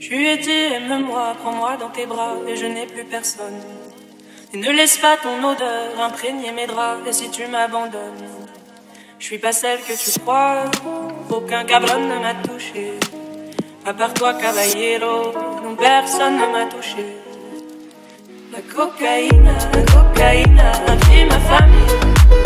Tu étais, aime-moi, prends-moi dans tes bras, et je n'ai plus personne. Et ne laisse pas ton odeur imprégner mes draps, et si tu m'abandonnes, je suis pas celle que tu crois, aucun cabron ne m'a touché. À part toi, caballero, non, personne ne m'a touché. La cocaïne a tué ma famille.